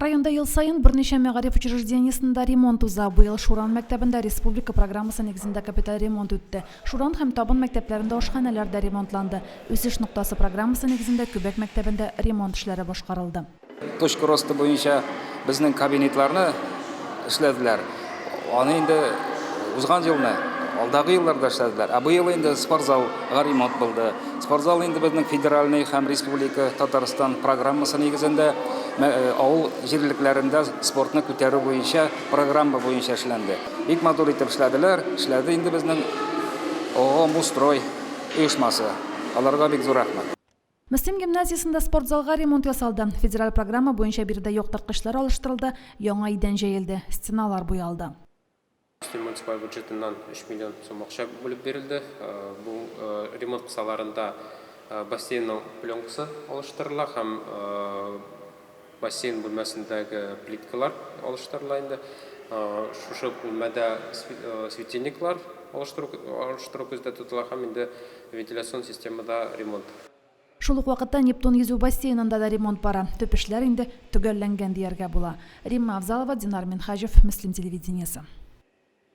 Районда ел сайын бірнеше мәгариф учреждениесында ремонт уза. Быйыл Шуран мәктәбендә республика программасы негезендә капиталь ремонт үтте. Шуран һәм Табын мәктәпләрендә ашханәләр дә ремонтланды. Үсеш ноктасы программасы негезендә Күбәк мәктәбендә ремонт эшләре башкарылды. Точка росты буенча безнең кабинетларны эшләделәр. Аны инде узган елны, алдагы елларда эшләделәр. Быел инде спортзалга ремонт булды. Спортзал инде безнең федеральный һәм республика Татарстан программасы негезендә авыл җирлекләрендә спортны күтәрү буенча программа буенча эшләнде. Бик матур итеп эшләделәр. Эшләде инде безнең Мустрой оешмасы. Аларга бик зур рәхмәт. Мөслим гимназиясында спортзалга ремонт ясалды. Федераль программа буенча биредә яктырткычлар алыштырылды, яңа идән җәелде, стеналар буялды. Мөслим муниципаль бюджетыннан 3 миллион сум акча бүлеп бирелде. Бу ремонт кысаларында бассейнның пленкасы алыштырыла һәм бассейн бүлмәсендәге плиткалар алыштырыла инде. Шушы бүлмәдә светильниклар алыштыру күздә тотыла һәм инде вентиляцион системада ремонт. Шул ук вакытта Нептун йөзү бассейнында да ремонт бара. Төп эшләр инде төгәлләнгән дияргә була. Римма Авзалова, Динар Минхаҗев, Мөслим телевидениесе.